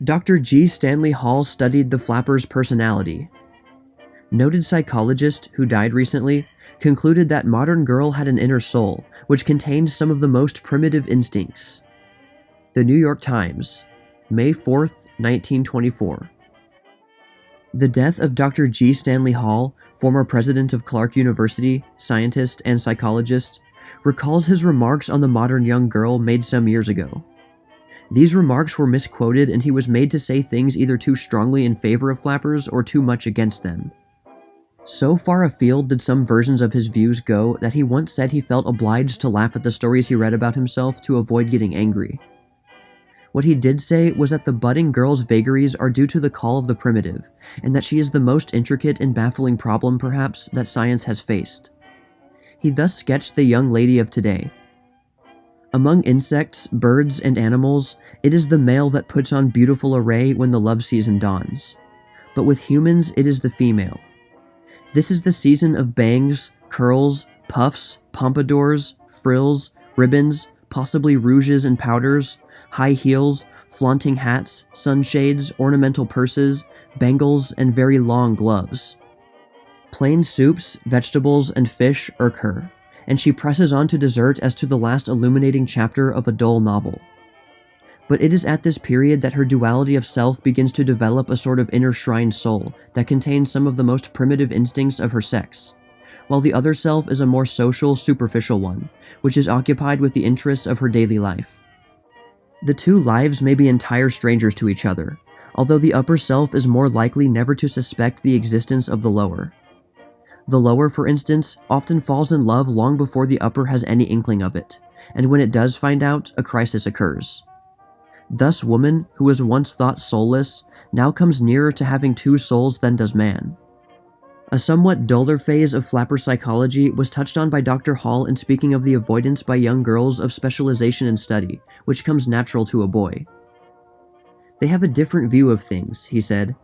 Dr. G Stanley Hall studied the flapper's personality. Noted psychologist who died recently concluded that modern girl had an inner soul which contained some of the most primitive instincts. The New York Times, May 4th, 1924. The death of Dr. G. Stanley Hall, former president of Clark University, scientist and psychologist, recalls his remarks on the modern young girl made some years ago. These remarks were misquoted and he was made to say things either too strongly in favor of flappers or too much against them. So far afield did some versions of his views go that he once said he felt obliged to laugh at the stories he read about himself to avoid getting angry. What he did say was that the budding girl's vagaries are due to the call of the primitive, and that she is the most intricate and baffling problem, perhaps, that science has faced. He thus sketched the young lady of today. Among insects, birds, and animals, it is the male that puts on beautiful array when the love season dawns. But with humans, it is the female. This is the season of bangs, curls, puffs, pompadours, frills, ribbons, possibly rouges and powders, high heels, flaunting hats, sunshades, ornamental purses, bangles, and very long gloves. Plain soups, vegetables, and fish irk her, and she presses on to dessert as to the last illuminating chapter of a dull novel. But it is at this period that her duality of self begins to develop a sort of inner shrine soul that contains some of the most primitive instincts of her sex, while the other self is a more social, superficial one, which is occupied with the interests of her daily life. The two lives may be entire strangers to each other, although the upper self is more likely never to suspect the existence of the lower. The lower, for instance, often falls in love long before the upper has any inkling of it, and when it does find out, a crisis occurs. Thus woman, who was once thought soulless, now comes nearer to having two souls than does man. A somewhat duller phase of flapper psychology was touched on by Dr. Hall in speaking of the avoidance by young girls of specialization in study, which comes natural to a boy. They have a different view of things, he said.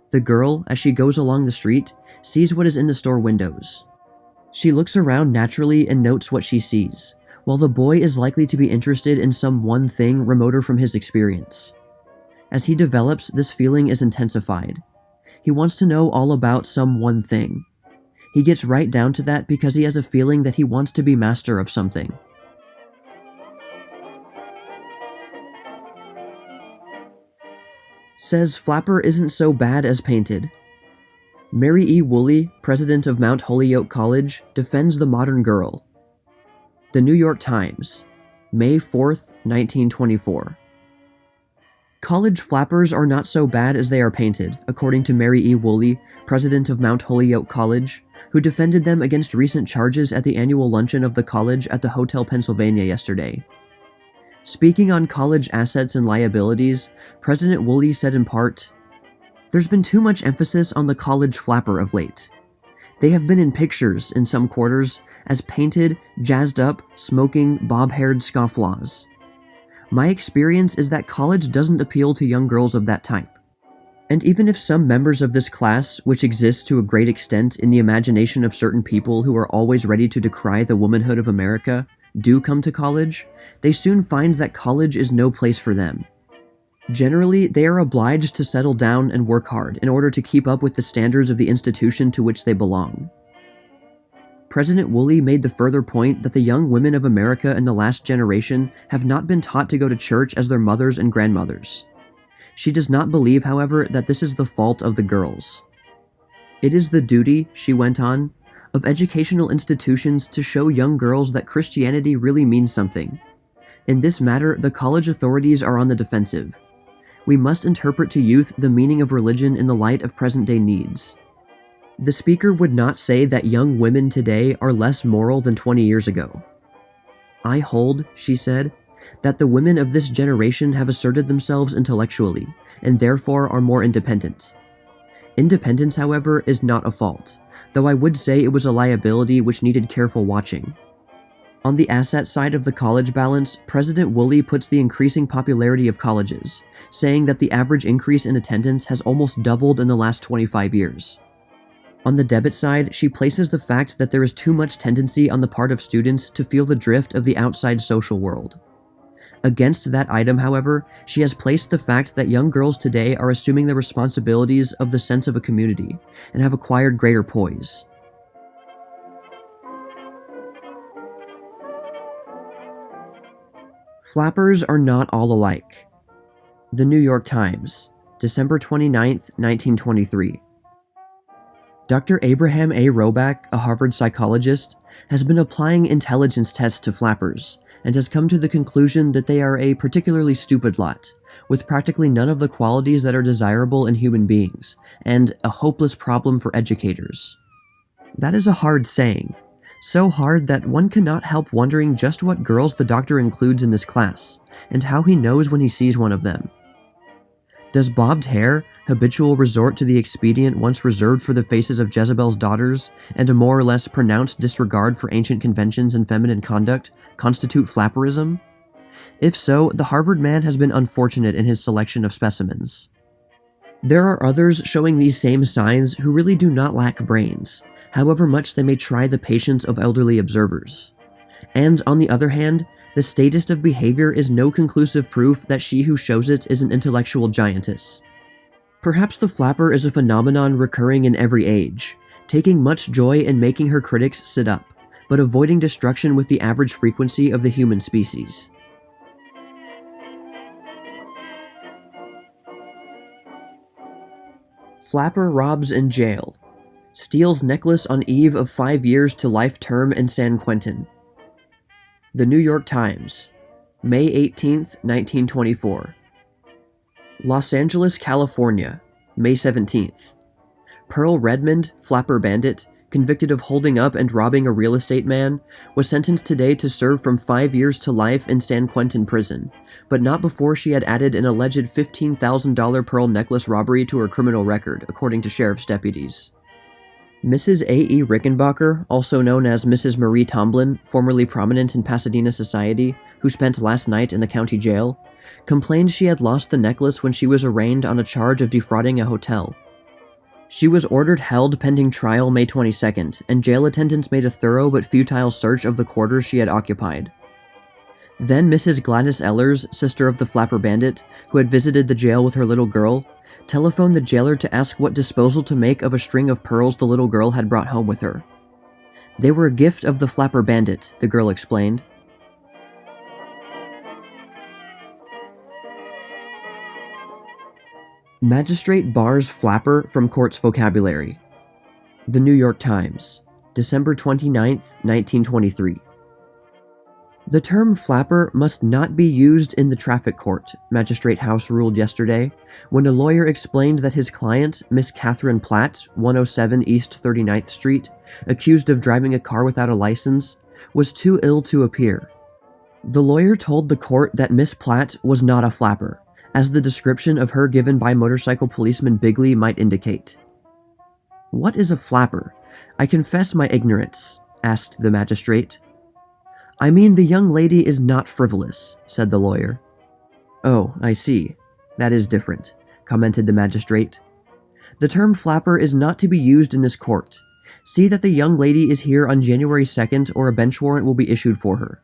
The girl, as she goes along the street, sees what is in the store windows. She looks around naturally and notes what she sees, while the boy is likely to be interested in some one thing remoter from his experience. As he develops, this feeling is intensified. He wants to know all about some one thing. He gets right down to that because he has a feeling that he wants to be master of something. Says flapper isn't so bad as painted. Mary E. Woolley, president of Mount Holyoke College, defends the modern girl. The New York Times, May 4th, 1924. College flappers are not so bad as they are painted, according to Mary E. Woolley, president of Mount Holyoke College, who defended them against recent charges at the annual luncheon of the college at the Hotel Pennsylvania yesterday. Speaking on college assets and liabilities, President Woolley said in part, "There's been too much emphasis on the college flapper of late. They have been in pictures, in some quarters, as painted, jazzed up, smoking, bob-haired scofflaws. My experience is that college doesn't appeal to young girls of that type. And even if some members of this class, which exists to a great extent in the imagination of certain people who are always ready to decry the womanhood of America, do come to college, they soon find that college is no place for them. Generally, they are obliged to settle down and work hard in order to keep up with the standards of the institution to which they belong." President Woolley made the further point that the young women of America in the last generation have not been taught to go to church as their mothers and grandmothers. She does not believe, however, that this is the fault of the girls. "It is the duty," she went on, "of educational institutions to show young girls that Christianity really means something. In this matter, the college authorities are on the defensive. We must interpret to youth the meaning of religion in the light of present-day needs." The speaker would not say that young women today are less moral than 20 years ago. "I hold," she said, "that the women of this generation have asserted themselves intellectually, and therefore are more independent. Independence, however, is not a fault, though I would say it was a liability which needed careful watching." On the asset side of the college balance, President Woolley puts the increasing popularity of colleges, saying that the average increase in attendance has almost doubled in the last 25 years. On the debit side, she places the fact that there is too much tendency on the part of students to feel the drift of the outside social world. Against that item, however, she has placed the fact that young girls today are assuming the responsibilities of the sense of a community and have acquired greater poise. Flappers are not all alike. The New York Times, December 29, 1923. Dr. Abraham A. Roback, a Harvard psychologist, has been applying intelligence tests to flappers and has come to the conclusion that they are a particularly stupid lot, with practically none of the qualities that are desirable in human beings, and a hopeless problem for educators. That is a hard saying. So hard that one cannot help wondering just what girls the doctor includes in this class, and how he knows when he sees one of them. Does bobbed hair, habitual resort to the expedient once reserved for the faces of Jezebel's daughters, and a more or less pronounced disregard for ancient conventions and feminine conduct constitute flapperism? If so, the Harvard man has been unfortunate in his selection of specimens. There are others showing these same signs who really do not lack brains, however much they may try the patience of elderly observers. And on the other hand, the statist of behavior is no conclusive proof that she who shows it is an intellectual giantess. Perhaps the flapper is a phenomenon recurring in every age, taking much joy in making her critics sit up, but avoiding destruction with the average frequency of the human species. Flapper robs in jail. Steals necklace on eve of 5 years to life term in San Quentin. The New York Times, May 18, 1924. Los Angeles, California, May 17th. Pearl Redmond, flapper bandit, convicted of holding up and robbing a real estate man, was sentenced today to serve from 5 years to life in San Quentin prison, but not before she had added an alleged $15,000 pearl necklace robbery to her criminal record, according to sheriff's deputies. Mrs. A.E. Rickenbacker, also known as Mrs. Marie Tomlin, formerly prominent in Pasadena society, who spent last night in the county jail, complained she had lost the necklace when she was arraigned on a charge of defrauding a hotel. She was ordered held pending trial May 22nd, and jail attendants made a thorough but futile search of the quarters she had occupied. Then Mrs. Gladys Ellers, sister of the flapper bandit, who had visited the jail with her little girl, telephoned the jailer to ask what disposal to make of a string of pearls the little girl had brought home with her. They were a gift of the flapper bandit, the girl explained. Magistrate bars flapper from court's vocabulary. The New York Times, December 29, 1923. The term flapper must not be used in the traffic court, Magistrate House ruled yesterday, when a lawyer explained that his client, Miss Catherine Platt, 107 East 39th Street, accused of driving a car without a license, was too ill to appear. The lawyer told the court that Miss Platt was not a flapper, as the description of her given by motorcycle policeman Bigley might indicate. "What is a flapper? I confess my ignorance," asked the magistrate. "I mean the young lady is not frivolous," said the lawyer. "Oh, I see. That is different," commented the magistrate. "The term flapper is not to be used in this court. See that the young lady is here on January 2nd or a bench warrant will be issued for her."